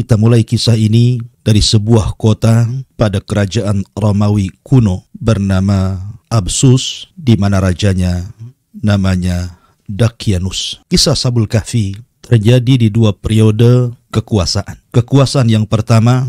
Kita mulai kisah ini dari sebuah kota pada kerajaan Romawi kuno bernama Absus, di mana rajanya namanya Dakianus. Kisah Ashabul Kahfi terjadi di dua periode kekuasaan. Kekuasaan yang pertama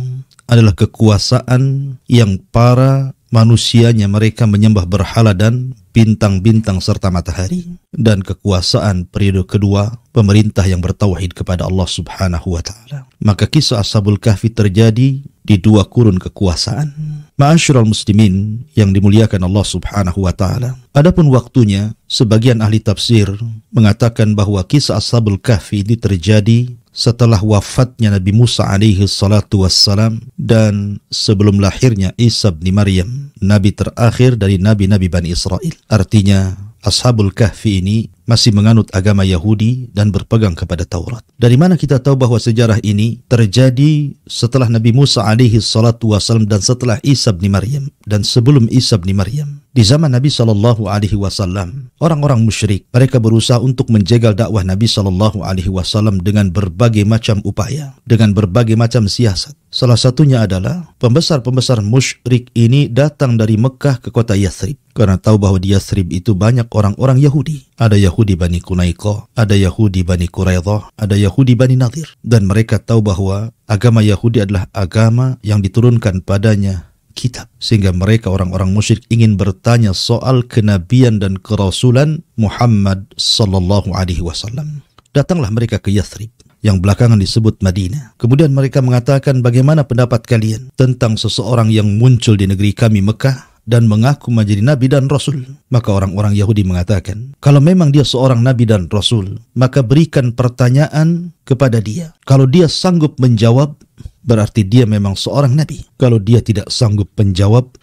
adalah kekuasaan yang para manusianya mereka menyembah berhala dan bintang-bintang serta matahari, dan kekuasaan periode kedua pemerintah yang bertauhid kepada Allah Subhanahu wa taala. Maka kisah Ashabul Kahfi terjadi di dua kurun kekuasaan. Ma'asyiral muslimin yang dimuliakan Allah Subhanahu wa taala. Adapun waktunya, sebagian ahli tafsir mengatakan bahwa kisah Ashabul Kahfi ini terjadi setelah wafatnya Nabi Musa alaihi salatu wassalam dan sebelum lahirnya Isa bin Maryam, nabi terakhir dari nabi-nabi Bani Israel. Artinya Ashabul Kahfi ini masih menganut agama Yahudi dan berpegang kepada Taurat. Dari mana kita tahu bahwa sejarah ini terjadi setelah Nabi Musa alaihi salatu wassalam dan setelah Isa bin Maryam dan sebelum Isa bin Maryam? Di zaman Nabi sallallahu alaihi wasallam, orang-orang musyrik mereka berusaha untuk menjegal dakwah Nabi sallallahu alaihi wasallam dengan berbagai macam upaya, dengan berbagai macam siasat. Salah satunya adalah pembesar-pembesar musyrik ini datang dari Mekah ke kota Yathrib karena tahu bahwa di Yathrib itu banyak orang-orang Yahudi. Ada Yahudi Bani Qunaiqah, ada Yahudi Bani Quraidah, ada Yahudi Bani Nadir, dan mereka tahu bahwa agama Yahudi adalah agama yang diturunkan padanya kitab, sehingga mereka orang-orang musyrik ingin bertanya soal kenabian dan kerasulan Muhammad sallallahu alaihi wasallam. Datanglah mereka ke Yathrib yang belakangan disebut Madinah. Kemudian mereka mengatakan, bagaimana pendapat kalian tentang seseorang yang muncul di negeri kami Mekah dan mengaku menjadi nabi dan rasul? Maka orang-orang Yahudi mengatakan, kalau memang dia seorang nabi dan rasul, maka berikan pertanyaan kepada dia. Kalau dia sanggup menjawab, berarti dia memang seorang nabi. Kalau dia tidak sanggup menjawab,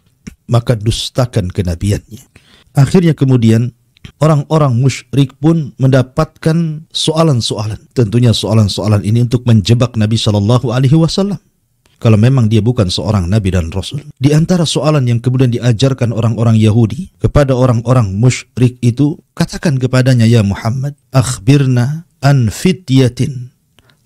maka dustakan kenabiannya. Akhirnya kemudian orang-orang musyrik pun mendapatkan soalan-soalan. Tentunya soalan-soalan ini untuk menjebak Nabi Shallallahu Alaihi Wasallam. Kalau memang dia bukan seorang nabi dan rasul. Di antara soalan yang kemudian diajarkan orang-orang Yahudi kepada orang-orang musyrik itu, katakan kepadanya, ya Muhammad, akhbirna an fityatin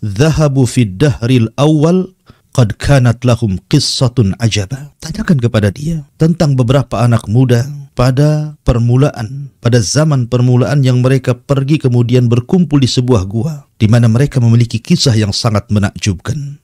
dhahabu fid dahril awal qad kanat lahum qissatun ajaba. Tanyakan kepada dia tentang beberapa anak muda pada permulaan, pada zaman permulaan yang mereka pergi kemudian berkumpul di sebuah gua di mana mereka memiliki kisah yang sangat menakjubkan.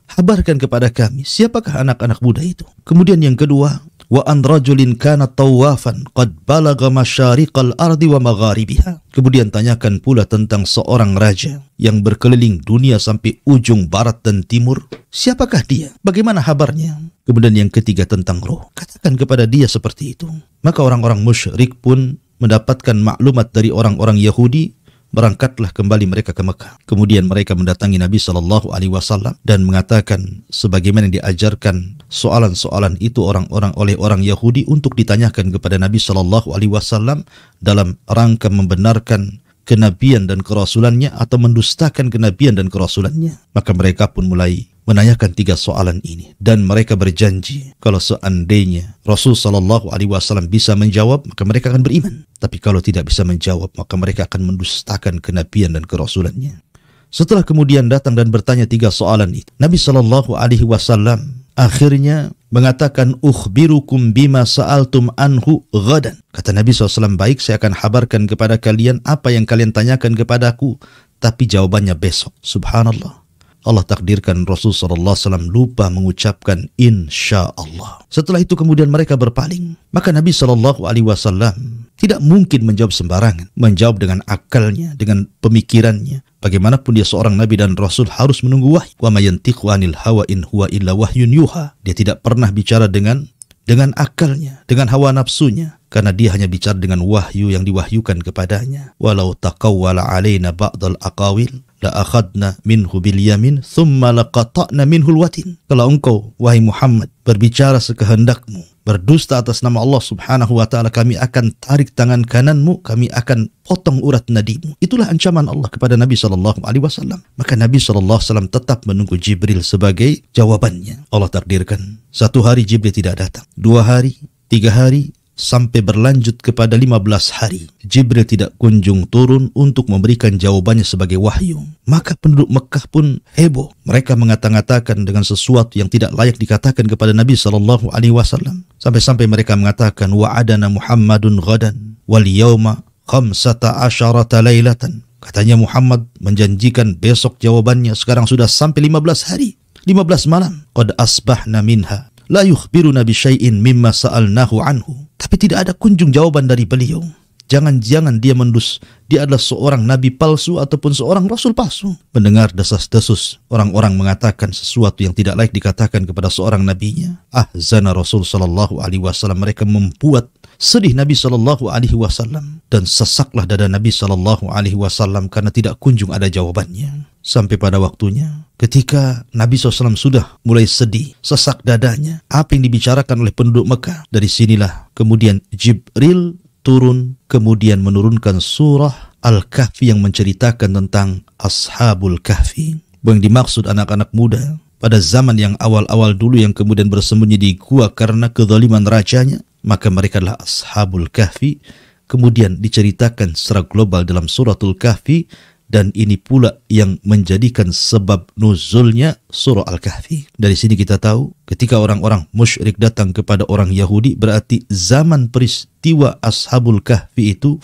Habarkan kepada kami siapakah anak-anak muda itu. Kemudian yang kedua, wa an rajulin kana tawafan qad balagha masyariqal ardi wa magharibiha. Kemudian tanyakan pula tentang seorang raja yang berkeliling dunia sampai ujung barat dan timur. Siapakah dia? Bagaimana habarnya? Kemudian yang ketiga tentang roh. Katakan kepada dia seperti itu. Maka orang-orang musyrik pun mendapatkan maklumat dari orang-orang Yahudi. Berangkatlah kembali mereka ke Mekah. Kemudian mereka mendatangi Nabi Shallallahu Alaihi Wasallam dan mengatakan sebagaimana yang diajarkan soalan-soalan itu oleh orang Yahudi untuk ditanyakan kepada Nabi Shallallahu Alaihi Wasallam dalam rangka membenarkan kenabian dan kerasulannya atau mendustakan kenabian dan kerasulannya. Maka mereka pun mulai menanyakan tiga soalan ini dan mereka berjanji kalau seandainya Rasul Shallallahu Alaihi Wasallam bisa menjawab, maka mereka akan beriman. Tapi kalau tidak bisa menjawab, maka mereka akan mendustakan kenabian dan kerasulannya. Setelah kemudian datang dan bertanya tiga soalan itu, Nabi Shallallahu Alaihi Wasallam akhirnya mengatakan, ukhbirukum bima sa'altum anhu ghadan. Kata Nabi SAW, baik, saya akan habarkan kepada kalian apa yang kalian tanyakan kepadaku, tapi jawabannya besok. Subhanallah. Allah takdirkan Rasul SAW lupa mengucapkan insya Allah. Setelah itu kemudian mereka berpaling. Maka Nabi SAW tidak mungkin menjawab sembarangan. Menjawab dengan akalnya, dengan pemikirannya. Bagaimanapun dia seorang Nabi dan Rasul harus menunggu wahyu. Wa ma yantiqu anil hawa in huwa illa wahyun yuha. Dia tidak pernah bicara dengan akalnya, dengan hawa nafsunya. Karena dia hanya bicara dengan wahyu yang diwahyukan kepadanya. Walau taqawwala alaina ba'dal aqawil la akhadna minhu bil yamin thumma laqata'na minhu al-watin. Kalau engkau wahai Muhammad berbicara sekehendakmu, berdusta atas nama Allah Subhanahu wa taala, kami akan tarik tangan kananmu, kami akan potong urat nadimu. Itulah ancaman Allah kepada Nabi sallallahu alaihi wasallam. Maka Nabi sallallahu alaihi wasallam tetap menunggu Jibril sebagai jawabannya. Allah takdirkan satu hari Jibril tidak datang, 2 hari, 3 hari, sampai berlanjut kepada 15 hari. Jibril tidak kunjung turun untuk memberikan jawabannya sebagai wahyu. Maka penduduk Mekah pun heboh. Mereka mengata-ngatakan dengan sesuatu yang tidak layak dikatakan kepada Nabi SAW. Sampai-sampai mereka mengatakan, wa'adana Muhammadun ghadan wal yawma 15 lailatan. Katanya Muhammad menjanjikan besok jawabannya, sekarang sudah sampai 15 hari. 15 malam. Qad asbahna minha la yukhbiruna bi syai'in mimma sa'alnahu anhu. Tapi tidak ada kunjung jawaban dari beliau. Jangan-jangan dia adalah seorang nabi palsu ataupun seorang rasul palsu. Mendengar desas-desus orang-orang mengatakan sesuatu yang tidak layak dikatakan kepada seorang nabinya. Ahzana Rasul sallallahu alaihi wasallam. Mereka membuat sedih Nabi sallallahu alaihi wasallam, dan sesaklah dada Nabi sallallahu alaihi wasallam karena tidak kunjung ada jawabannya. Sampai pada waktunya ketika Nabi SAW sudah mulai sedih, sesak dadanya, apa yang dibicarakan oleh penduduk Mekah, dari sinilah kemudian Jibril turun, kemudian menurunkan surah Al-Kahfi yang menceritakan tentang Ashabul Kahfi. Yang dimaksud anak-anak muda pada zaman yang awal-awal dulu yang kemudian bersembunyi di gua karena kezaliman rajanya, maka mereka adalah Ashabul Kahfi. Kemudian diceritakan secara global dalam suratul Kahfi, dan ini pula yang menjadikan sebab nuzulnya surah Al-Kahfi. Dari sini kita tahu ketika orang-orang musyrik datang kepada orang Yahudi, berarti zaman peristiwa Ashabul Kahfi itu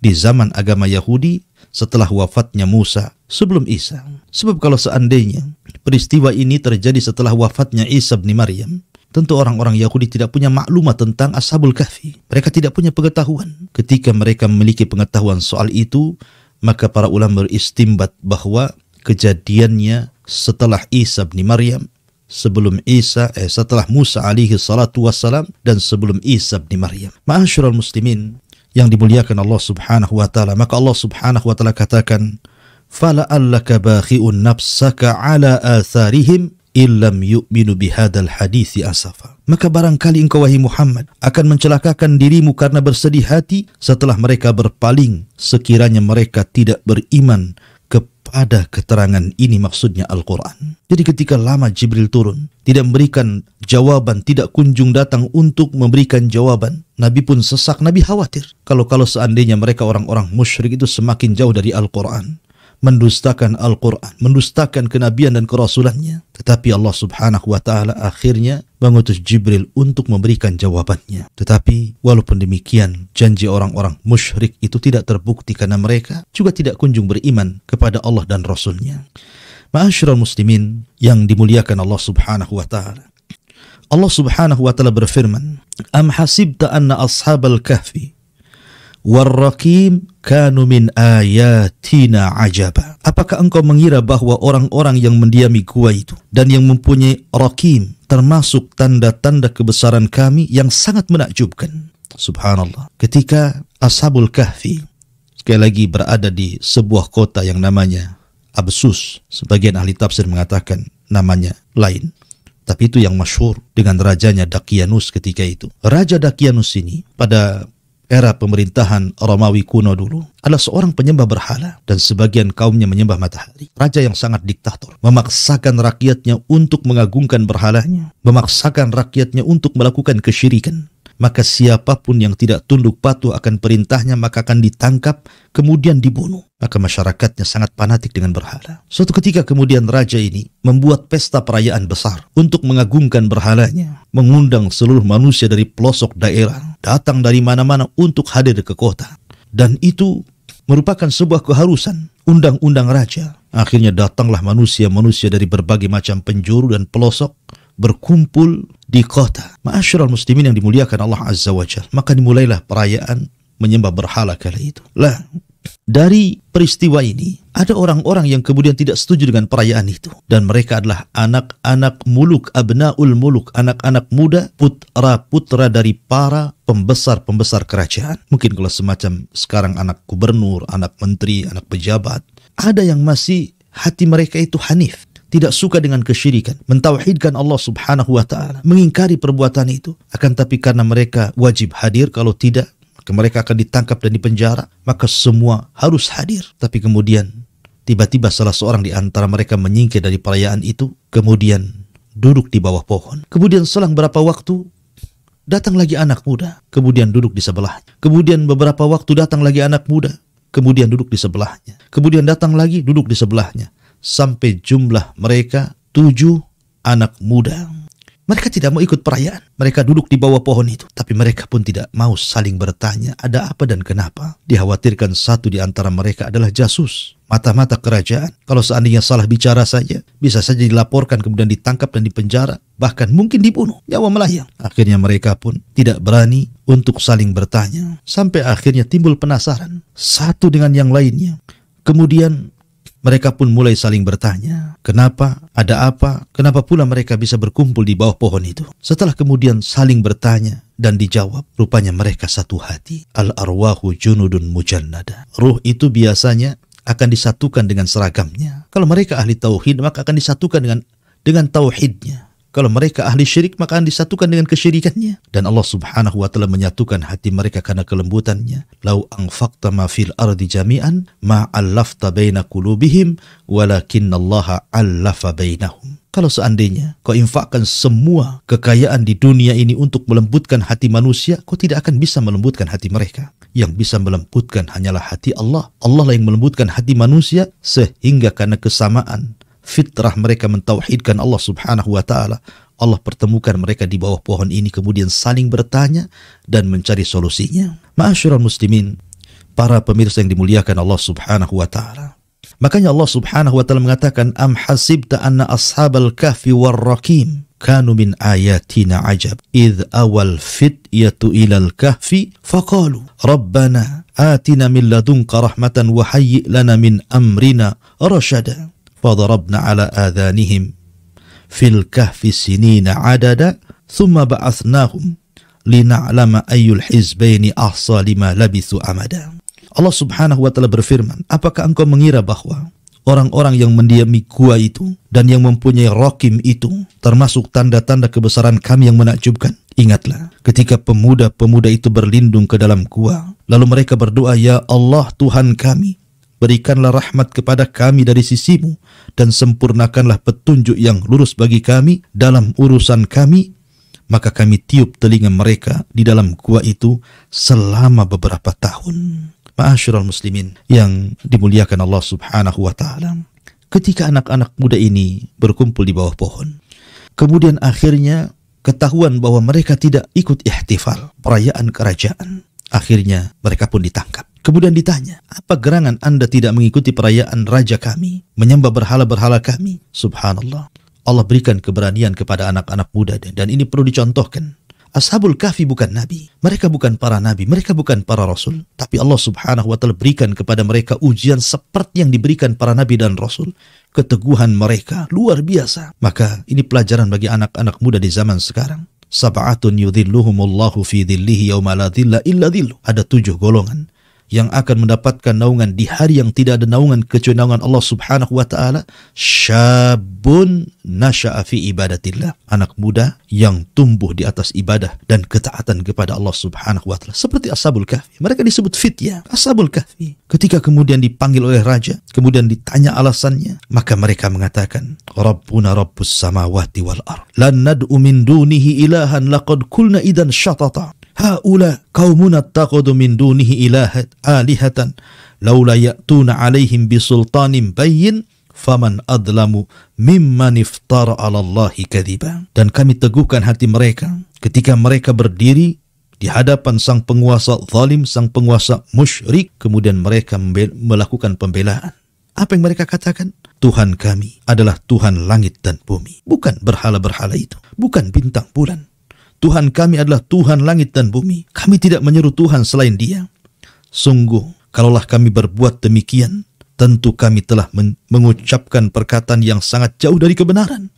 di zaman agama Yahudi setelah wafatnya Musa, sebelum Isa. Sebab kalau seandainya peristiwa ini terjadi setelah wafatnya Isa bin Maryam, tentu orang-orang Yahudi tidak punya maklumat tentang Ashabul Kahfi. Mereka tidak punya pengetahuan. Ketika mereka memiliki pengetahuan soal itu, maka para ulama beristimbat bahwa kejadiannya setelah Isa bin Maryam, setelah Musa alaihi salatu wassalam, dan sebelum Isa bin Maryam. Ma'asyiral muslimin yang dimuliakan Allah Subhanahu wa taala, maka Allah Subhanahu wa taala katakan, "Fala'allaka bakhi'un nafsaka 'ala atharihim illam yu'minu bihadzal hadithi asafa." Maka barangkali engkau wahai Muhammad akan mencelakakan dirimu karena bersedih hati setelah mereka berpaling, sekiranya mereka tidak beriman kepada keterangan ini, maksudnya Al-Quran. Jadi ketika lama Jibril turun, tidak memberikan jawaban, tidak kunjung datang untuk memberikan jawaban, Nabi pun sesak, Nabi khawatir kalau seandainya mereka orang-orang musyrik itu semakin jauh dari Al-Quran, mendustakan Al-Quran, mendustakan kenabian dan kerasulannya. Tetapi Allah Subhanahu wa ta'ala akhirnya mengutus Jibril untuk memberikan jawabannya. Tetapi walaupun demikian, janji orang-orang musyrik itu tidak terbukti karena mereka juga tidak kunjung beriman kepada Allah dan Rasulnya. Ma'asyiral muslimin yang dimuliakan Allah Subhanahu wa ta'ala, Allah Subhanahu wa ta'ala berfirman, "Am hasibta anna ashabal kahfi warrakim kanu min ayatina ajaba." Apakah engkau mengira bahwa orang-orang yang mendiami gua itu dan yang mempunyai rakim termasuk tanda-tanda kebesaran kami yang sangat menakjubkan? Subhanallah. Ketika Ashabul Kahfi sekali lagi berada di sebuah kota yang namanya Absus, sebagian ahli tafsir mengatakan namanya lain, tapi itu yang masyhur dengan rajanya Dakyanus ketika itu. Raja Dakyanus ini pada era pemerintahan Romawi kuno dulu adalah seorang penyembah berhala, dan sebagian kaumnya menyembah matahari. Raja yang sangat diktator, memaksakan rakyatnya untuk mengagungkan berhalanya, memaksakan rakyatnya untuk melakukan kesyirikan. Maka siapapun yang tidak tunduk patuh akan perintahnya maka akan ditangkap kemudian dibunuh. Maka masyarakatnya sangat fanatik dengan berhala. Suatu ketika kemudian raja ini membuat pesta perayaan besar untuk mengagungkan berhalanya, mengundang seluruh manusia dari pelosok daerah, datang dari mana-mana untuk hadir ke kota. Dan itu merupakan sebuah keharusan, undang-undang raja. Akhirnya datanglah manusia-manusia dari berbagai macam penjuru dan pelosok berkumpul di kota. Ma'asyiral muslimin yang dimuliakan Allah Azza wa Jalla, maka dimulailah perayaan menyembah berhala kala itu. Lah, dari peristiwa ini ada orang-orang yang kemudian tidak setuju dengan perayaan itu, dan mereka adalah anak-anak muluk, abnaul muluk, anak-anak muda, putra-putra dari para pembesar-pembesar kerajaan. Mungkin kalau semacam sekarang anak gubernur, anak menteri, anak pejabat, ada yang masih hati mereka itu hanif, tidak suka dengan kesyirikan, mentauhidkan Allah Subhanahu wa ta'ala, mengingkari perbuatan itu. Akan tapi karena mereka wajib hadir, kalau tidak maka mereka akan ditangkap dan dipenjara, maka semua harus hadir. Tapi kemudian tiba-tiba salah seorang di antara mereka menyingkir dari perayaan itu, kemudian duduk di bawah pohon. Kemudian selang berapa waktu datang lagi anak muda, kemudian duduk di sebelahnya. Kemudian beberapa waktu datang lagi anak muda, kemudian duduk di sebelahnya. Kemudian datang lagi, duduk di sebelahnya. Sampai jumlah mereka 7 anak muda. Mereka tidak mau ikut perayaan. Mereka duduk di bawah pohon itu. Tapi mereka pun tidak mau saling bertanya ada apa dan kenapa. Dikhawatirkan satu di antara mereka adalah jasus, mata-mata kerajaan. Kalau seandainya salah bicara saja, bisa saja dilaporkan kemudian ditangkap dan dipenjara. Bahkan mungkin dibunuh, nyawa melayang. Akhirnya mereka pun tidak berani untuk saling bertanya. Sampai akhirnya timbul penasaran satu dengan yang lainnya. Kemudian mereka pun mulai saling bertanya, kenapa, ada apa, kenapa pula mereka bisa berkumpul di bawah pohon itu. Setelah kemudian saling bertanya dan dijawab, rupanya mereka satu hati. Al-arwahu junudun mujannada. Ruh itu biasanya akan disatukan dengan seragamnya. Kalau mereka ahli tauhid, maka akan disatukan dengan tauhidnya. Kalau mereka ahli syirik, maka akan disatukan dengan kesyirikannya. Dan Allah subhanahu wa ta'ala menyatukan hati mereka karena kelembutannya. Lau anfaqta ma fil ardi jami'an ma'allafta baina qulubihim walakinnallaha allafa bainahum. Kalau seandainya kau infakkan semua kekayaan di dunia ini untuk melembutkan hati manusia, kau tidak akan bisa melembutkan hati mereka. Yang bisa melembutkan hanyalah hati Allah. Allah lah yang melembutkan hati manusia, sehingga karena kesamaan fitrah mereka mentauhidkan Allah subhanahu wa ta'ala, Allah pertemukan mereka di bawah pohon ini, kemudian saling bertanya dan mencari solusinya. Ma'asyiral muslimin, para pemirsa yang dimuliakan Allah subhanahu wa ta'ala, makanya Allah subhanahu wa ta'ala mengatakan, am hasibta anna ashabal kahfi warraqim kanu min ayatina ajab idh awal fityatu ilal kahfi faqalu rabbana atina min ladunka rahmatan wa hayyi lana min amrina rashada فضربنا على آذانهم في الكهف سنين عددا ثم بعثناهم لنعلم أي الحزبين أحصى لما لبثوا أمدا. Allah subhanahu wa ta'ala berfirman, apakah engkau mengira bahwa orang-orang yang mendiami gua itu dan yang mempunyai rakim itu termasuk tanda-tanda kebesaran kami yang menakjubkan? Ingatlah ketika pemuda-pemuda itu berlindung ke dalam gua, lalu mereka berdoa, ya Allah Tuhan kami, berikanlah rahmat kepada kami dari sisimu dan sempurnakanlah petunjuk yang lurus bagi kami dalam urusan kami. Maka kami tiup telinga mereka di dalam gua itu selama beberapa tahun. Ma'asyiral muslimin yang dimuliakan Allah subhanahu wa ta'ala, ketika anak-anak muda ini berkumpul di bawah pohon, kemudian akhirnya ketahuan bahwa mereka tidak ikut ihtifal perayaan kerajaan. Akhirnya mereka pun ditangkap. Kemudian ditanya, apa gerangan Anda tidak mengikuti perayaan raja kami, menyembah berhala-berhala kami? Subhanallah. Allah berikan keberanian kepada anak-anak muda, dan ini perlu dicontohkan. Ashabul kahfi bukan nabi, mereka bukan para nabi, mereka bukan para rasul, tapi Allah subhanahu wa ta'ala berikan kepada mereka ujian seperti yang diberikan para nabi dan rasul. Keteguhan mereka luar biasa. Maka ini pelajaran bagi anak-anak muda di zaman sekarang. Sab'atun yudhilluhumullahu fi dhillihi yawma la dhilla illa dhilluh. Ada 7 golongan yang akan mendapatkan naungan di hari yang tidak ada naungan kecuali naungan Allah subhanahu wa ta'ala. Syabun nasha'a fi ibadatillah. Anak muda yang tumbuh di atas ibadah dan ketaatan kepada Allah subhanahu wa ta'ala. Seperti Ashabul Kahfi. Mereka disebut fityah, Ashabul Kahfi. Ketika kemudian dipanggil oleh raja, kemudian ditanya alasannya, maka mereka mengatakan, Rabbuna Rabbus samawati wal ard. Lan nad'u min dunihi ilahan laqad kulna idan syatata. Haula qaumuna taqadu min dunihi alihatan laula ya'tuna alaihim bisultanin bayyin faman adlamu mimman iftara 'ala Allahi kadhiba. Dan kami teguhkan hati mereka ketika mereka berdiri di hadapan sang penguasa zalim, sang penguasa musyrik, kemudian mereka melakukan pembelaan. Apa yang mereka katakan? Tuhan kami adalah Tuhan langit dan bumi, bukan berhala-berhala itu, bukan bintang bulan. Tuhan kami adalah Tuhan langit dan bumi. Kami tidak menyeru Tuhan selain Dia. Sungguh, kalaulah kami berbuat demikian, tentu kami telah mengucapkan perkataan yang sangat jauh dari kebenaran.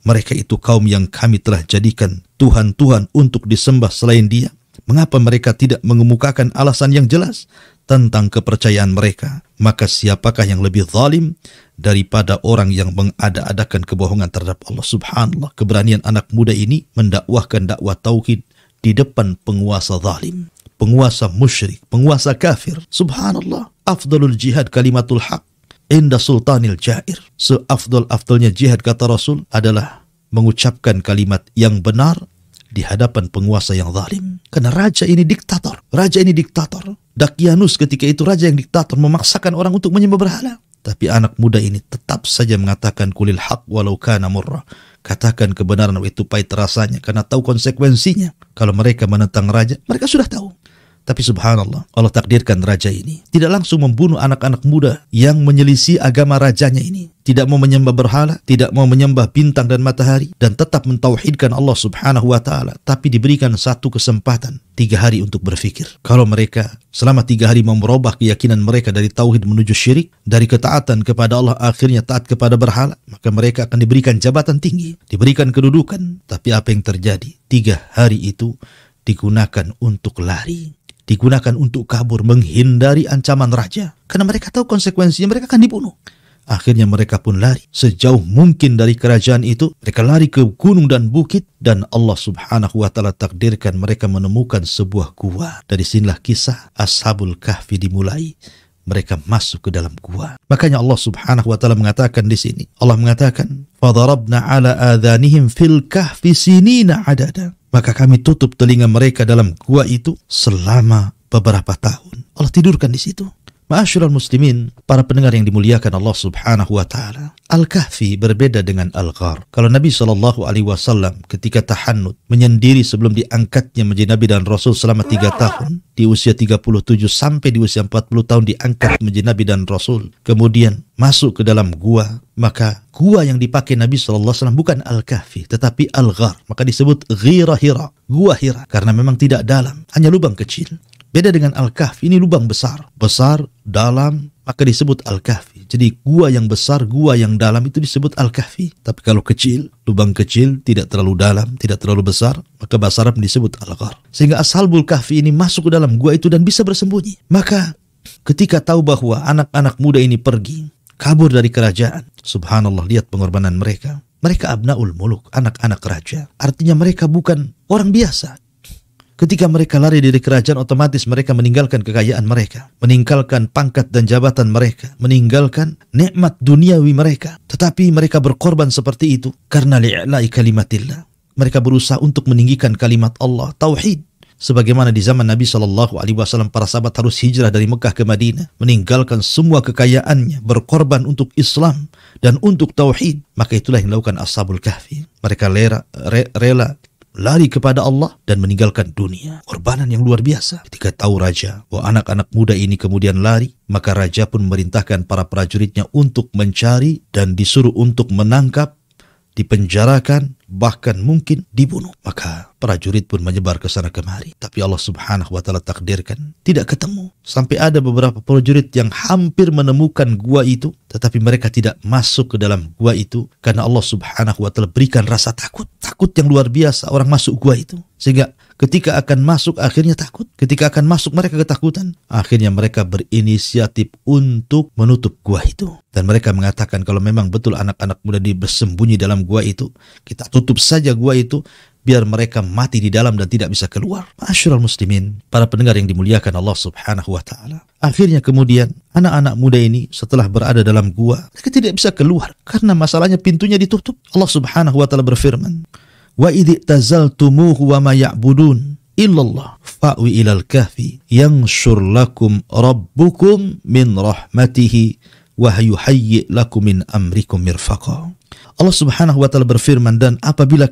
Mereka itu kaum yang kami telah jadikan Tuhan-Tuhan untuk disembah selain Dia. Mengapa mereka tidak mengemukakan alasan yang jelas tentang kepercayaan mereka? Maka siapakah yang lebih zalim daripada orang yang mengada-adakan kebohongan terhadap Allah? Subhanallah, keberanian anak muda ini mendakwahkan dakwah tauhid di depan penguasa zalim, penguasa musyrik, penguasa kafir. Subhanallah, afdalul jihad kalimatul haq inda sultanil jair. Seafdal-afdalnya jihad, kata Rasul, adalah mengucapkan kalimat yang benar di hadapan penguasa yang zalim. Karena raja ini diktator. Raja ini diktator. Dakyanus ketika itu raja yang diktator memaksakan orang untuk menyembah berhala. Tapi anak muda ini tetap saja mengatakan kulil haq walau kana murra. Katakan kebenaran itu pahit rasanya karena tahu konsekuensinya. Kalau mereka menentang raja, mereka sudah tahu. Tapi subhanallah, Allah takdirkan raja ini tidak langsung membunuh anak-anak muda yang menyelisih agama rajanya ini. Tidak mau menyembah berhala, tidak mau menyembah bintang dan matahari, dan tetap mentauhidkan Allah subhanahu wa ta'ala. Tapi diberikan satu kesempatan, 3 hari untuk berfikir. Kalau mereka selama 3 hari mau merubah keyakinan mereka dari tauhid menuju syirik, dari ketaatan kepada Allah akhirnya taat kepada berhala, maka mereka akan diberikan jabatan tinggi, diberikan kedudukan. Tapi apa yang terjadi? 3 hari itu digunakan untuk lari, digunakan untuk kabur, menghindari ancaman raja. Karena mereka tahu konsekuensinya, mereka akan dibunuh. Akhirnya mereka pun lari sejauh mungkin dari kerajaan itu. Mereka lari ke gunung dan bukit, dan Allah subhanahu wa ta'ala takdirkan mereka menemukan sebuah gua. Dari sinilah kisah Ashabul Kahfi dimulai. Mereka masuk ke dalam gua. Makanya Allah subhanahu wa ta'ala mengatakan di sini. Allah mengatakan, فَضَرَبْنَا عَلَىٰ آذَانِهِمْ فِي الْكَهْفِ سِنِينَ عَدَدًا. Maka kami tutup telinga mereka dalam gua itu selama beberapa tahun. Allah tidurkan di situ. Ma'asyiral muslimin, para pendengar yang dimuliakan Allah subhanahu wa ta'ala. Al-Kahfi berbeda dengan Al-Ghar. Kalau Nabi SAW ketika tahannut, menyendiri sebelum diangkatnya menjadi Nabi dan Rasul selama 3 tahun. Di usia 37 sampai di usia 40 tahun diangkat menjadi Nabi dan Rasul. Kemudian masuk ke dalam gua. Maka gua yang dipakai Nabi SAW bukan Al-Kahfi, tetapi Al-Ghar. Maka disebut Ghira Hira, gua Hira. Karena memang tidak dalam, hanya lubang kecil. Beda dengan Al-Kahfi, ini lubang besar. Besar, dalam, maka disebut Al-Kahfi. Jadi gua yang besar, gua yang dalam itu disebut Al-Kahfi. Tapi kalau kecil, lubang kecil, tidak terlalu dalam, tidak terlalu besar, maka bahasa Arab disebut Al-Ghar. Sehingga Ashabul Kahfi ini masuk ke dalam gua itu dan bisa bersembunyi. Maka ketika tahu bahwa anak-anak muda ini pergi, kabur dari kerajaan, subhanallah, lihat pengorbanan mereka. Mereka abnaul muluk, anak-anak raja. Artinya mereka bukan orang biasa. Ketika mereka lari dari kerajaan, otomatis mereka meninggalkan kekayaan mereka, meninggalkan pangkat dan jabatan mereka, meninggalkan nikmat duniawi mereka. Tetapi mereka berkorban seperti itu karena li'la'i kalimatillah. Mereka berusaha untuk meninggikan kalimat Allah, tauhid. Sebagaimana di zaman Nabi SAW, para sahabat harus hijrah dari Mekah ke Madinah, meninggalkan semua kekayaannya, berkorban untuk Islam dan untuk tauhid. Maka itulah yang dilakukan Ashabul Kahfi. Mereka rela lari kepada Allah dan meninggalkan dunia. Korbanan yang luar biasa. Ketika tahu raja bahwa anak-anak muda ini kemudian lari, maka raja pun memerintahkan para prajuritnya untuk mencari dan disuruh untuk menangkap, dipenjarakan, bahkan mungkin dibunuh. Maka prajurit pun menyebar ke sana kemari. Tapi Allah subhanahu wa ta'ala takdirkan tidak ketemu. Sampai ada beberapa prajurit yang hampir menemukan gua itu, tetapi mereka tidak masuk ke dalam gua itu karena Allah subhanahu wa ta'ala berikan rasa takut. Takut yang luar biasa orang masuk gua itu. Sehingga ketika akan masuk akhirnya takut. Ketika akan masuk mereka ketakutan. Akhirnya mereka berinisiatif untuk menutup gua itu. Dan mereka mengatakan kalau memang betul anak-anak muda bersembunyi dalam gua itu, kita tutup saja gua itu biar mereka mati di dalam dan tidak bisa keluar. Ma'asyiral muslimin, para pendengar yang dimuliakan Allah subhanahu wa ta'ala. Akhirnya kemudian anak-anak muda ini setelah berada dalam gua, mereka tidak bisa keluar karena masalahnya pintunya ditutup. Allah subhanahu wa ta'ala berfirman, wa idh tazaltumuhu wa ma ya'budun illallah fa'wi ilal kahfi yanshur lakum rabbukum min rahmatihi wa yuhayyi lakum min amrikum mirfaqa. Allah subhanahu wa ta'ala berfirman, dan apabila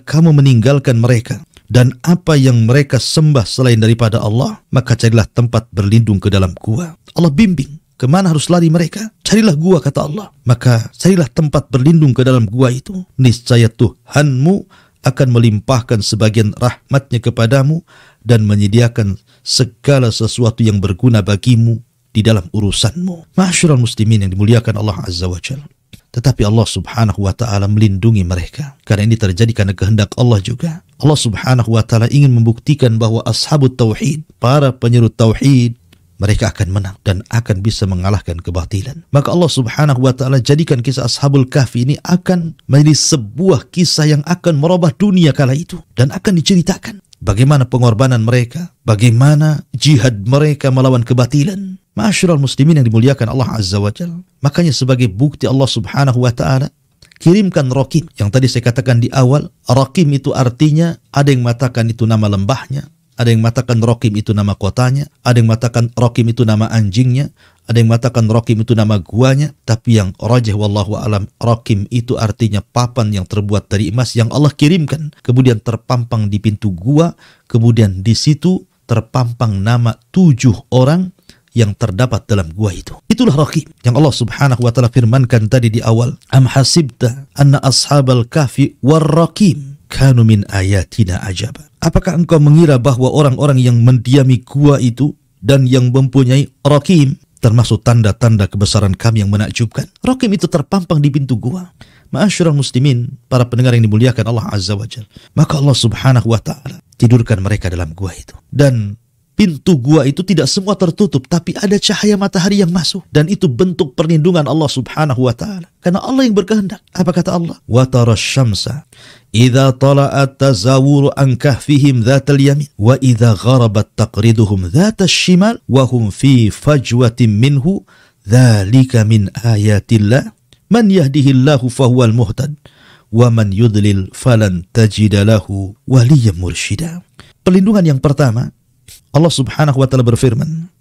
kamu meninggalkan mereka dan apa yang mereka sembah selain daripada Allah, maka carilah tempat berlindung ke dalam gua. Allah bimbing kemana harus lari mereka. Carilah gua, kata Allah. Maka carilah tempat berlindung ke dalam gua itu. Niscaya Tuhanmu akan melimpahkan sebagian rahmatnya kepadamu dan menyediakan segala sesuatu yang berguna bagimu di dalam urusanmu. Ma'asyiral muslimin yang dimuliakan Allah azza wa jalla. Tetapi Allah subhanahu wa ta'ala melindungi mereka. Karena ini terjadi karena kehendak Allah juga. Allah subhanahu wa ta'ala ingin membuktikan bahwa ashabut tauhid, para penyeru tauhid, mereka akan menang dan akan bisa mengalahkan kebatilan. Maka Allah subhanahu wa ta'ala jadikan kisah Ashabul Kahfi ini akan menjadi sebuah kisah yang akan merubah dunia kala itu. Dan akan diceritakan bagaimana pengorbanan mereka, bagaimana jihad mereka melawan kebatilan. Ma'asyiral muslimin yang dimuliakan Allah azza wa jalla. Makanya sebagai bukti Allah subhanahu wa ta'ala kirimkan Raqim. Yang tadi saya katakan di awal, Raqim itu artinya ada yang mengatakan itu nama lembahnya, ada yang mengatakan Raqim itu nama kotanya, ada yang mengatakan Raqim itu nama anjingnya, ada yang mengatakan Raqim itu nama guanya. Tapi yang rajih wallahu alam, Raqim itu artinya papan yang terbuat dari emas yang Allah kirimkan, kemudian terpampang di pintu gua, kemudian di situ terpampang nama 7 orang yang terdapat dalam gua itu. Itulah Raqim yang Allah Subhanahu wa taala firmankan tadi di awal, am hasibta anna ashabal kahfi war Raqim kanu min ayatina ajaba. Apakah engkau mengira bahwa orang-orang yang mendiami gua itu dan yang mempunyai Raqim termasuk tanda-tanda kebesaran kami yang menakjubkan? Raqim itu terpampang di pintu gua. Ma'asyiral muslimin, para pendengar yang dimuliakan Allah Azza wa Jalla. Maka Allah Subhanahu wa taala tidurkan mereka dalam gua itu. Dan pintu gua itu tidak semua tertutup, tapi ada cahaya matahari yang masuk. Dan itu bentuk perlindungan Allah Subhanahu wa ta'ala. Karena Allah yang berkehendak. Apa kata Allah? Wa tara syamsa idza tala'at tazawuru an kahfihim dhatal yamin wa idza gharabat taqriduhum dhatal shimal wa hum fi fajwatin minhu dzalika min ayatillah man yahdihillahu fahuwal muhtad wa man yudlil falan tajida lahu waliyyan mursyida. Perlindungan yang pertama, Allah Subhanahu wa taala berfirman,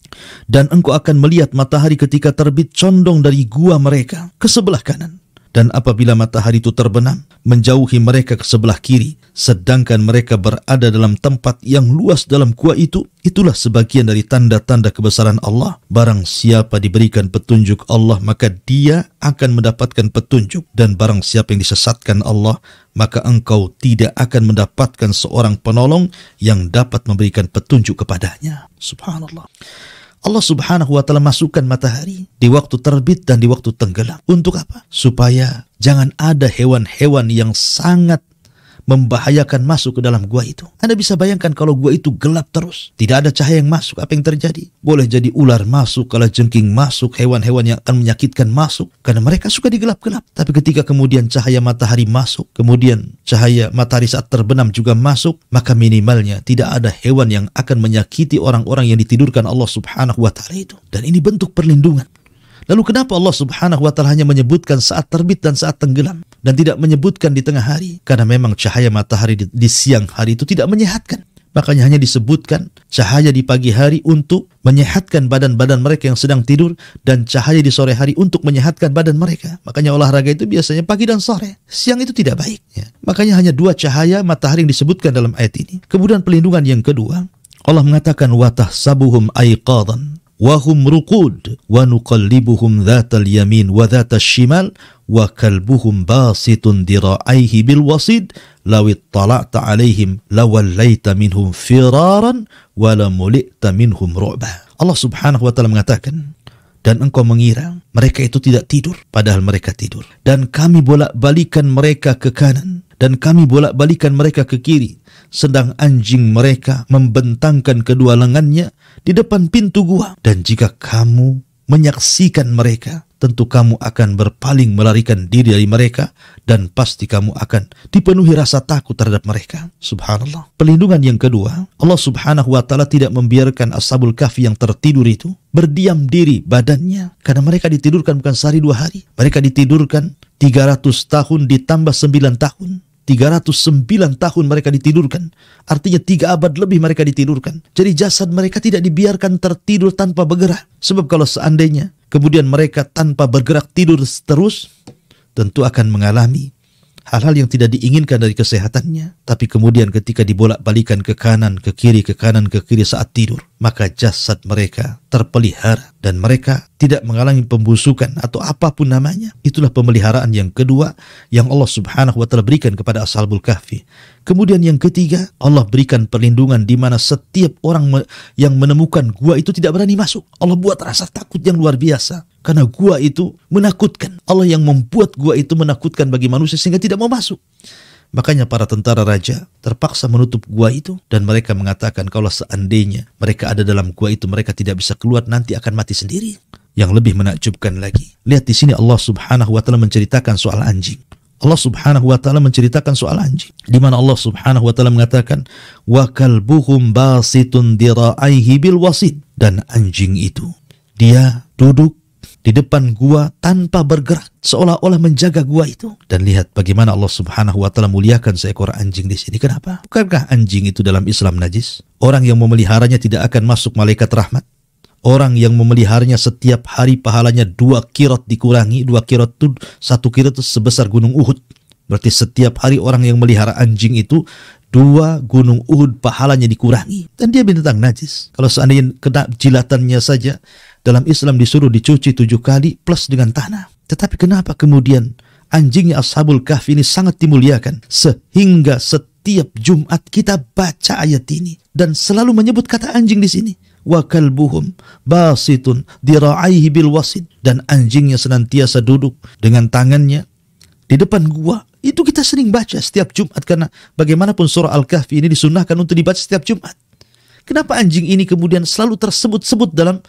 dan engkau akan melihat matahari ketika terbit condong dari gua mereka ke sebelah kanan. Dan apabila matahari itu terbenam, menjauhi mereka ke sebelah kiri, sedangkan mereka berada dalam tempat yang luas dalam gua itu, itulah sebagian dari tanda-tanda kebesaran Allah. Barang siapa diberikan petunjuk Allah, maka dia akan mendapatkan petunjuk. Dan barang siapa yang disesatkan Allah, maka engkau tidak akan mendapatkan seorang penolong yang dapat memberikan petunjuk kepadanya. Subhanallah. Allah Subhanahu wa taala masukkan matahari di waktu terbit dan di waktu tenggelam. Untuk apa? Supaya jangan ada hewan-hewan yang sangat membahayakan masuk ke dalam gua itu. Anda bisa bayangkan kalau gua itu gelap terus, tidak ada cahaya yang masuk, apa yang terjadi? Boleh jadi ular masuk, kalajengking masuk, hewan-hewan yang akan menyakitkan masuk, karena mereka suka digelap-gelap. Tapi ketika kemudian cahaya matahari masuk, kemudian cahaya matahari saat terbenam juga masuk, maka minimalnya tidak ada hewan yang akan menyakiti orang-orang yang ditidurkan Allah Subhanahu wa taala itu. Dan ini bentuk perlindungan. Lalu kenapa Allah Subhanahu wa taala hanya menyebutkan saat terbit dan saat tenggelam dan tidak menyebutkan di tengah hari? Karena memang cahaya matahari di siang hari itu tidak menyehatkan. Makanya hanya disebutkan cahaya di pagi hari untuk menyehatkan badan-badan mereka yang sedang tidur, dan cahaya di sore hari untuk menyehatkan badan mereka. Makanya olahraga itu biasanya pagi dan sore. Siang itu tidak baik. Ya. Makanya hanya 2 cahaya matahari yang disebutkan dalam ayat ini. Kemudian perlindungan yang kedua, Allah mengatakan wa tahsabuhum aiqadan wa hum ruqud wa nuqallibuhum dhatal yamin wa dhatal shimal wa kalbuhum basitun dira'aihi bil wasid law ittala'ta alaihim lawallaita minhum firaran wa lamulita minhum ru'ba. Allah Subhanahu wa taala mengatakan, dan engkau mengira mereka itu tidak tidur, padahal mereka tidur. Dan kami bolak-balikan mereka ke kanan, dan kami bolak-balikan mereka ke kiri, sedang anjing mereka membentangkan kedua lengannya di depan pintu gua. Dan jika kamu menyaksikan mereka, tentu kamu akan berpaling melarikan diri dari mereka, dan pasti kamu akan dipenuhi rasa takut terhadap mereka. Subhanallah. Perlindungan yang kedua, Allah Subhanahu wa taala tidak membiarkan Ashabul Kahfi yang tertidur itu berdiam diri badannya, karena mereka ditidurkan bukan sehari 2 hari. Mereka ditidurkan 300 tahun ditambah 9 tahun. 309 tahun mereka ditidurkan. Artinya 3 abad lebih mereka ditidurkan. Jadi jasad mereka tidak dibiarkan tertidur tanpa bergerak. Sebab kalau seandainya kemudian mereka tanpa bergerak tidur terus, tentu akan mengalami hal-hal yang tidak diinginkan dari kesehatannya. Tapi kemudian ketika dibolak-balikan ke kanan, ke kiri, ke kanan, ke kiri saat tidur, maka jasad mereka terpelihara dan mereka tidak mengalami pembusukan atau apapun namanya. Itulah pemeliharaan yang kedua yang Allah Subhanahu wa taala berikan kepada Ashabul Kahfi. Kemudian yang ketiga, Allah berikan perlindungan di mana setiap orang yang menemukan gua itu tidak berani masuk. Allah buat rasa takut yang luar biasa. Karena gua itu menakutkan. Allah yang membuat gua itu menakutkan bagi manusia sehingga tidak mau masuk. Makanya para tentara raja terpaksa menutup gua itu, dan mereka mengatakan kalau seandainya mereka ada dalam gua itu mereka tidak bisa keluar, nanti akan mati sendiri. Yang lebih menakjubkan lagi, lihat di sini Allah Subhanahu wa taala menceritakan soal anjing. Allah Subhanahu wa taala menceritakan soal anjing, di mana Allah Subhanahu wa taala mengatakan wa kalbuhum basitun dira'aihi bil wasid, dan anjing itu dia duduk di depan gua tanpa bergerak, seolah-olah menjaga gua itu. Dan lihat bagaimana Allah Subhanahu wa taala muliakan seekor anjing di sini. Kenapa? Bukankah anjing itu dalam Islam najis? Orang yang memeliharanya tidak akan masuk malaikat rahmat. Orang yang memeliharanya setiap hari pahalanya 2 kirot dikurangi. 2 kirot itu, 1 kirot itu sebesar gunung Uhud. Berarti setiap hari orang yang melihara anjing itu 2 gunung Uhud pahalanya dikurangi. Dan dia binatang najis. Kalau seandainya kena jilatannya saja, dalam Islam disuruh dicuci 7 kali plus dengan tanah. Tetapi kenapa kemudian anjingnya Ashabul Kahfi ini sangat dimuliakan, sehingga setiap Jumat kita baca ayat ini dan selalu menyebut kata anjing di sini. Wa kalbuhum basitun dira'aihi bil wasid, dan anjingnya senantiasa duduk dengan tangannya di depan gua. Itu kita sering baca setiap Jumat, karena bagaimanapun surah Al-Kahfi ini disunnahkan untuk dibaca setiap Jumat. Kenapa anjing ini kemudian selalu tersebut-sebut dalam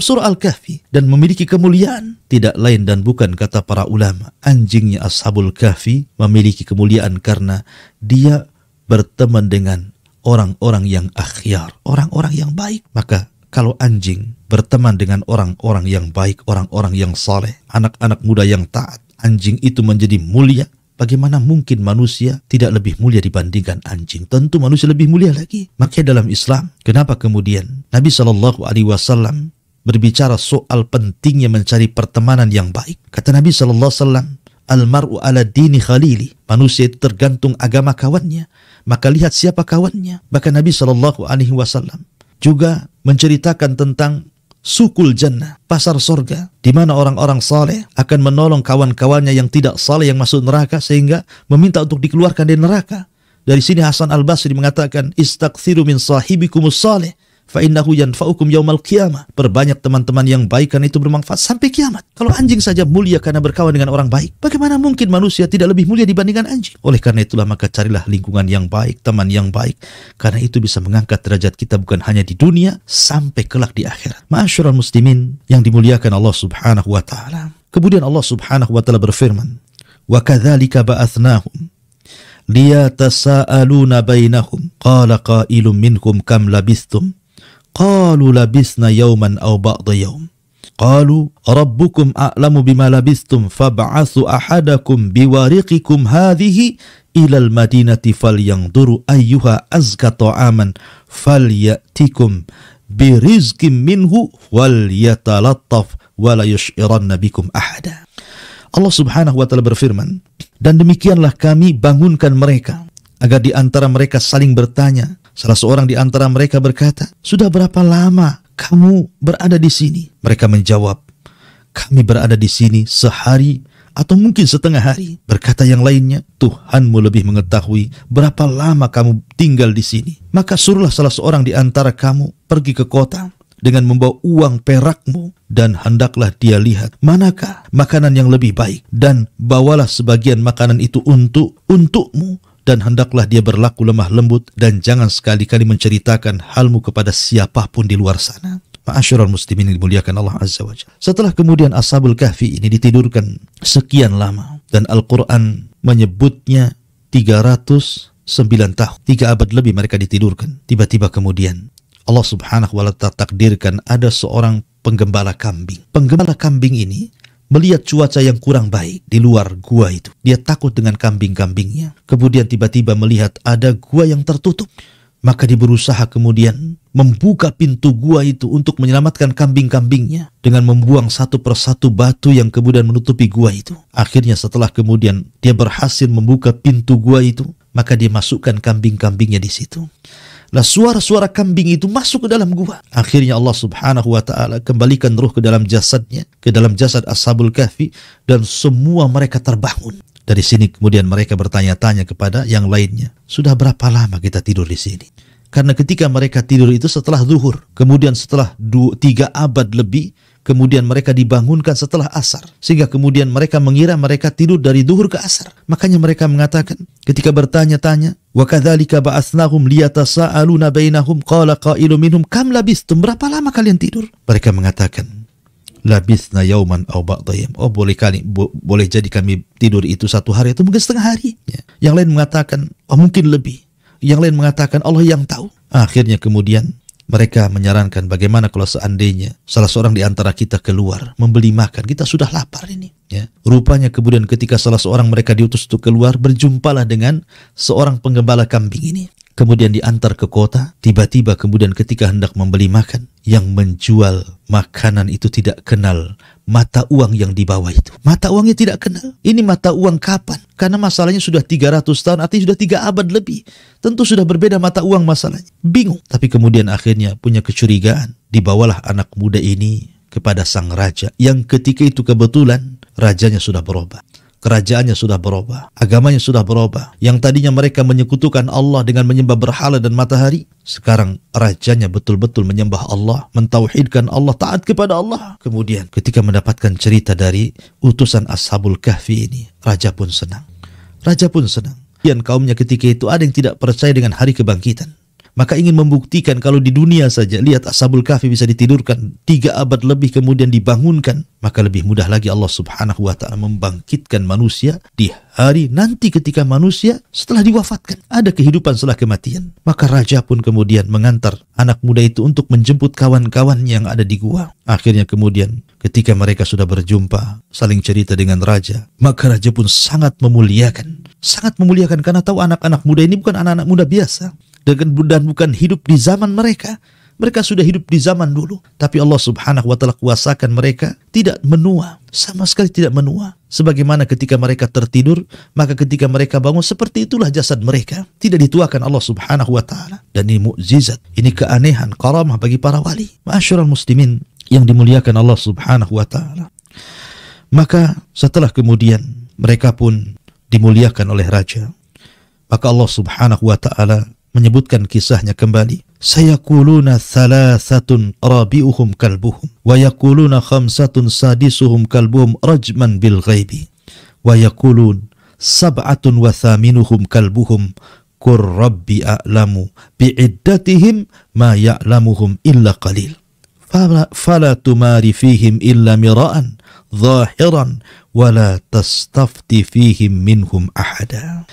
surah Al-Kahfi dan memiliki kemuliaan? Tidak lain dan bukan, kata para ulama, anjingnya Ashabul Kahfi memiliki kemuliaan karena dia berteman dengan orang-orang yang akhyar, orang-orang yang baik. Maka kalau anjing berteman dengan orang-orang yang baik, orang-orang yang saleh, anak-anak muda yang taat, anjing itu menjadi mulia. Bagaimana mungkin manusia tidak lebih mulia dibandingkan anjing? Tentu manusia lebih mulia lagi. Makanya dalam Islam, kenapa kemudian Nabi SAW berbicara soal pentingnya mencari pertemanan yang baik? Kata Nabi SAW, Al-mar'u ala dini khalili. Manusia itu tergantung agama kawannya. Maka lihat siapa kawannya. Bahkan Nabi SAW juga menceritakan tentang sukul jannah, pasar sorga, di mana orang-orang saleh akan menolong kawan-kawannya yang tidak saleh yang masuk neraka, sehingga meminta untuk dikeluarkan dari neraka. Dari sini Hasan Al-Basri mengatakan, istaghfiru min sahibikumus saleh fa innahu yanfa'ukum yaumal qiyamah. Perbanyak teman-teman yang baik, karena itu bermanfaat sampai kiamat. Kalau anjing saja mulia karena berkawan dengan orang baik, bagaimana mungkin manusia tidak lebih mulia dibandingkan anjing? Oleh karena itulah maka carilah lingkungan yang baik, teman yang baik, karena itu bisa mengangkat derajat kita bukan hanya di dunia, sampai kelak di akhirat. Ma'asyiral muslimin yang dimuliakan Allah Subhanahu wa taala. Kemudian Allah Subhanahu wa taala berfirman, wa kadzalika ba'athnahum liyatasaaluna bainahum qala qailun minhum kam labistum qalu labisna yawman aw ba'da yawm qalu rabbukum a'lamu bima labistum fab'athu ahadakum biwariqikum hadhihi ilal madinati falyanzuru ayyuha azka ta'aman falyatikum birizqin minhu walyatalattaf wala yush'iranna bikum ahada. Allah Subhanahu wa taala berfirman, dan demikianlah kami bangunkan mereka agar di antara mereka saling bertanya. Salah seorang di antara mereka berkata, sudah berapa lama kamu berada di sini? Mereka menjawab, kami berada di sini sehari atau mungkin setengah hari. Berkata yang lainnya, Tuhanmu lebih mengetahui berapa lama kamu tinggal di sini. Maka suruhlah salah seorang di antara kamu pergi ke kota dengan membawa uang perakmu, dan hendaklah dia lihat manakah makanan yang lebih baik, dan bawalah sebagian makanan itu untukmu, dan hendaklah dia berlaku lemah lembut, dan jangan sekali-kali menceritakan halmu kepada siapapun di luar sana. Ma'asyiral muslimin yang dimuliakan Allah Azza wa Jalla. Setelah kemudian Ashabul Kahfi ini ditidurkan sekian lama, dan Al-Quran menyebutnya 309 tahun, 3 abad lebih mereka ditidurkan. Tiba-tiba kemudian Allah Subhanahu wa ta'ala takdirkan ada seorang penggembala kambing. Penggembala kambing ini melihat cuaca yang kurang baik di luar gua itu. Dia takut dengan kambing-kambingnya. Kemudian tiba-tiba melihat ada gua yang tertutup. Maka dia berusaha kemudian membuka pintu gua itu untuk menyelamatkan kambing-kambingnya dengan membuang satu persatu batu yang kemudian menutupi gua itu. Akhirnya setelah kemudian dia berhasil membuka pintu gua itu, maka dia masukkan kambing-kambingnya di situ. Nah, suara-suara kambing itu masuk ke dalam gua. Akhirnya Allah Subhanahu wa ta'ala kembalikan ruh ke dalam jasadnya, ke dalam jasad Ashabul Kahfi, dan semua mereka terbangun. Dari sini kemudian mereka bertanya-tanya kepada yang lainnya, sudah berapa lama kita tidur di sini? Karena ketika mereka tidur itu setelah zuhur, kemudian setelah 3 abad lebih, kemudian mereka dibangunkan setelah asar, sehingga kemudian mereka mengira mereka tidur dari zuhur ke asar. Makanya mereka mengatakan ketika bertanya-tanya, wa kadzalika ba'atsnahum liyatasaaluna bainahum qala qailun minhum kam labistum, berapa lama kalian tidur? Mereka mengatakan, labisna yauman aw ba'da yaum. Oh, boleh jadi kami tidur itu 1 hari atau mungkin setengah hari. Ya. Yang lain mengatakan, oh mungkin lebih. Yang lain mengatakan Allah yang tahu. Akhirnya kemudian Mereka menyarankan bagaimana kalau seandainya salah seorang di antara kita keluar membeli makan. Kita sudah lapar ini. Ya. Rupanya kemudian ketika salah seorang mereka diutus untuk keluar, berjumpalah dengan seorang penggembala kambing ini. Kemudian diantar ke kota, tiba-tiba kemudian ketika hendak membeli makan, yang menjual makanan itu tidak kenal mata uang yang dibawa itu. Mata uangnya tidak kenal. Ini mata uang kapan? Karena masalahnya sudah 300 tahun, artinya sudah 3 abad lebih. Tentu sudah berbeda mata uang masalahnya. Bingung. Tapi kemudian akhirnya punya kecurigaan. Dibawalah anak muda ini kepada sang raja, yang ketika itu kebetulan rajanya sudah berubah. Kerajaannya sudah berubah, agamanya sudah berubah. Yang tadinya mereka menyekutukan Allah dengan menyembah berhala dan matahari, sekarang rajanya betul-betul menyembah Allah, mentauhidkan Allah, taat kepada Allah. Kemudian ketika mendapatkan cerita dari utusan Ashabul Kahfi ini, raja pun senang. Raja pun senang. Dan kaumnya ketika itu ada yang tidak percaya dengan hari kebangkitan. Maka ingin membuktikan kalau di dunia saja, lihat Ashabul Kahfi bisa ditidurkan 3 abad lebih kemudian dibangunkan, maka lebih mudah lagi Allah subhanahu wa ta'ala membangkitkan manusia di hari nanti ketika manusia setelah diwafatkan. Ada kehidupan setelah kematian. Maka raja pun kemudian mengantar anak muda itu untuk menjemput kawan-kawannya yang ada di gua. Akhirnya kemudian ketika mereka sudah berjumpa, saling cerita dengan raja, maka raja pun sangat memuliakan. Sangat memuliakan karena tahu anak-anak muda ini bukan anak-anak muda biasa. Dan bukan hidup di zaman mereka. Mereka sudah hidup di zaman dulu. Tapi Allah subhanahu wa ta'ala kuasakan mereka tidak menua. Sama sekali tidak menua. Sebagaimana ketika mereka tertidur, maka ketika mereka bangun, seperti itulah jasad mereka. Tidak dituakan Allah subhanahu wa ta'ala. Dan ini mukjizat. Ini keanehan, karamah bagi para wali. Ma'asyiral muslimin yang dimuliakan Allah subhanahu wa ta'ala. Maka setelah kemudian mereka pun dimuliakan oleh raja, maka Allah subhanahu wa ta'ala menyebutkan kisahnya kembali. Sayaquluna thalathatun rabi'uhum kalbuhum wa yaquluna khamsatun sadisuhum kalbuhum rajman bil ghaibi wa yaqulun sab'atun wa thaminuhum kalbuhum qur rabbi a'lamu bi'iddatihim ma ya'lamuhum illa qalil fala tumari fihim illa mira'an zahiran wa la tastafti fihim minhum ahada.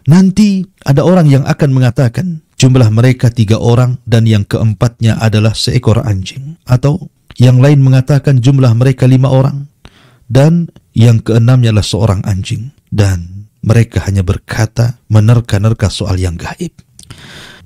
Nanti ada orang yang akan mengatakan jumlah mereka 3 orang dan yang keempatnya adalah seekor anjing. Atau yang lain mengatakan jumlah mereka 5 orang dan yang keenamnya adalah seorang anjing. Dan mereka hanya berkata menerka-nerka soal yang gaib.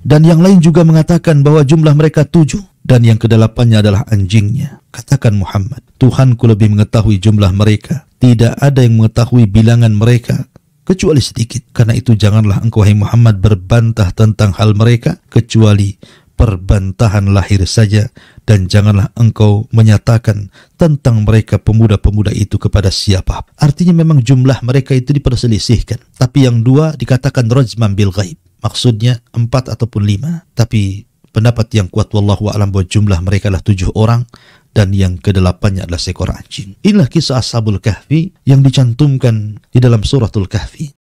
Dan yang lain juga mengatakan bahwa jumlah mereka 7 dan yang kedelapannya adalah anjingnya. Katakan Muhammad, Tuhanku lebih mengetahui jumlah mereka. Tidak ada yang mengetahui bilangan mereka kecuali sedikit. Karena itu janganlah engkau, hai Muhammad, berbantah tentang hal mereka kecuali perbantahan lahir saja, dan janganlah engkau menyatakan tentang mereka pemuda-pemuda itu kepada siapa. Artinya memang jumlah mereka itu diperselisihkan. Tapi yang 2 dikatakan rajman bil ghaib. Maksudnya 4 ataupun 5. Tapi pendapat yang kuat wallahu a'lam bahwa jumlah mereka adalah 7 orang dan yang kedelapannya adalah seekor anjing. Inilah kisah Ashabul Kahfi yang dicantumkan di dalam suratul Kahfi.